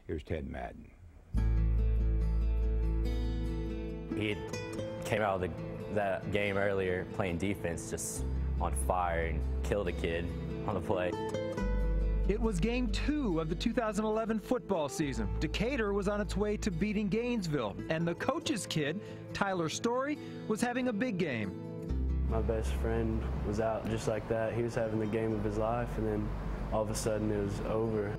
Here's Ted Madden. He came out of that game earlier playing defense, just on fire, and killed a kid on the play. It was game 2 of the 2011 football season. Decatur was on its way to beating Gainesville, and the coach's kid, Tyler Story, was having a big game. My best friend was out just like that. He was having the game of his life, and then all of a sudden it was over.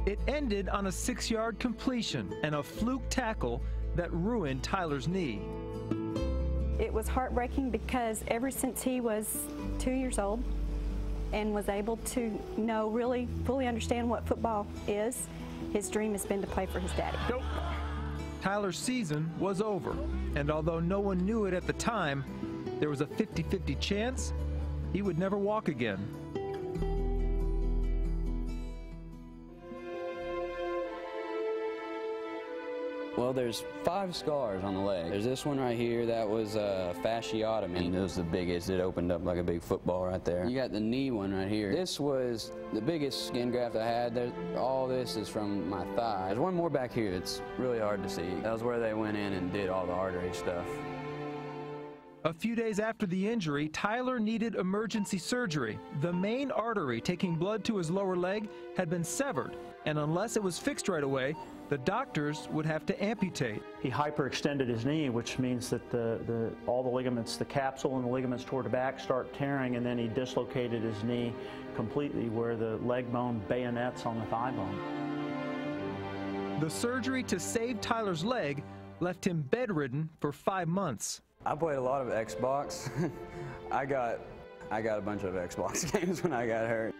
It ended on a 6-yard completion and a fluke tackle that ruined Tyler's knee. It was heartbreaking because ever since he was 2 years old and was able to really fully understand what football is, his dream has been to play for his daddy. Nope. Tyler's season was over, and although no one knew it at the time, there was a 50-50 chance he would never walk again. Well, there's 5 scars on the leg. There's this one right here, that was a fasciotomy. It was the biggest. It opened up like a big football right there. You got the knee one right here. This was the biggest skin graft I had. All this is from my thigh. There's one more back here. It's really hard to see. That was where they went in and did all the artery stuff. A few days after the injury, Tyler needed emergency surgery. The main artery taking blood to his lower leg had been severed, and unless it was fixed right away, the doctors would have to amputate. He hyperextended his knee, which means that all the ligaments, the capsule and the ligaments toward the back start tearing, and then he dislocated his knee completely where the leg bone bayonets on the thigh bone. The surgery to save Tyler's leg left him bedridden for 5 months. I played a lot of Xbox. I got a bunch of Xbox games when I got hurt.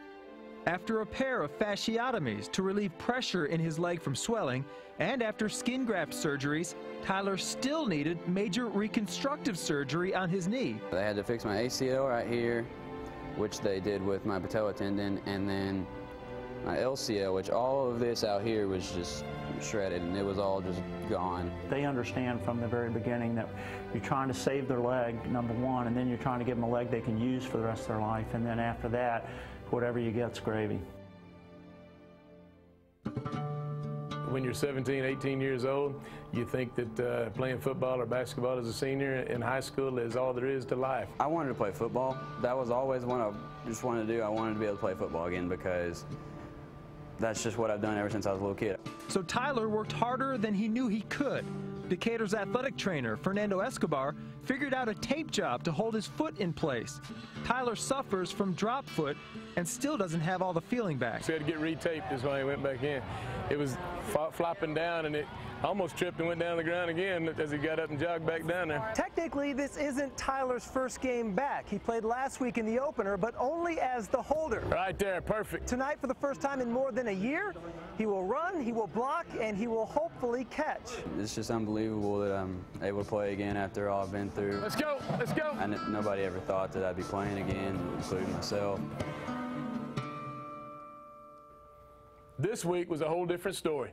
After a pair of fasciotomies to relieve pressure in his leg from swelling, and after skin graft surgeries, Tyler still needed major reconstructive surgery on his knee. They had to fix my ACL right here, which they did with my patella tendon, and then my LCL, which all of this out here was just shredded, and it was all just gone. They understand from the very beginning that you're trying to save their leg, number one, and then you're trying to give them a leg they can use for the rest of their life, and then after that, whatever you get's gravy. When you're 17, 18 years old, you think that playing football or basketball as a senior in high school is all there is to life. I wanted to play football. That was always what I just wanted to do. I wanted to be able to play football again because that's just what I've done ever since I was a little kid. So Tyler worked harder than he knew he could. Decatur's athletic trainer, Fernando Escobar, figured out a tape job to hold his foot in place. Tyler suffers from drop foot and still doesn't have all the feeling back. So he had to get retaped is why he went back in. It was flopping down, and it almost tripped and went down the ground again as he got up and jogged back down there. Technically, this isn't Tyler's first game back. He played last week in the opener, but only as the holder. Right there, perfect. Tonight, for the first time in more than a year, he will run, he will block, and he will hopefully catch. It's just unbelievable that I'm able to play again after all I've been through. Let's go, let's go. Nobody ever thought that I'd be playing again, including myself. This week was a whole different story.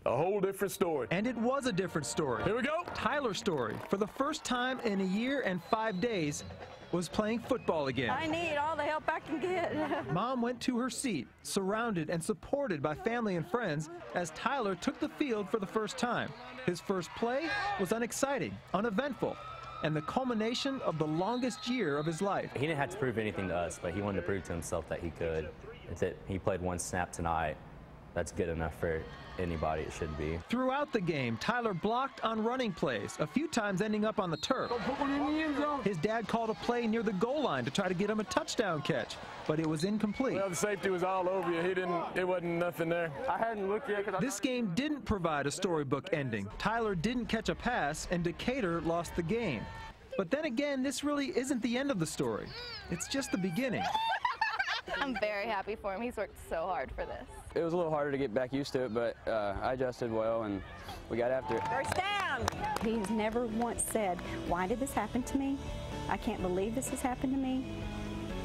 A whole different story. And it was a different story. Here we go. Tyler's story, for the first time in a year and 5 days, was playing football again. I need all the help I can get. Mom went to her seat, surrounded and supported by family and friends, as Tyler took the field for the first time. His first play was unexciting, uneventful, and the culmination of the longest year of his life. He didn't have to prove anything to us, but he wanted to prove to himself that he could. It's it. He played 1 snap tonight. That's good enough for anybody, it should be. Throughout the game, Tyler blocked on running plays, a few times ending up on the turf. His dad called a play near the goal line to try to get him a touchdown catch, but it was incomplete. Well, the safety was all over you. It wasn't nothing there. I hadn't looked yet. This game didn't provide a storybook ending. Tyler didn't catch a pass, and Decatur lost the game. But then again, this really isn't the end of the story. It's just the beginning. I'm very happy for him. He's worked so hard for this. It was a little harder to get back used to it, but I adjusted well, and we got after it. First down! He's never once said, why did this happen to me? I can't believe this has happened to me.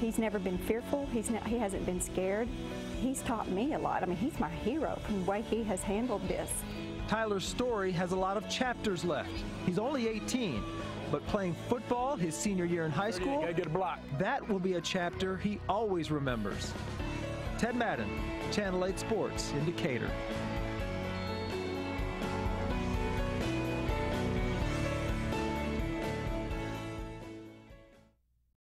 He's never been fearful. He hasn't been scared. He's taught me a lot. I mean, he's my hero from the way he has handled this. Tyler's story has a lot of chapters left. He's only 18. But playing football his senior year in high school, gotta get a block. That will be a chapter he always remembers. Ted Madden, Channel 8 Sports in Decatur.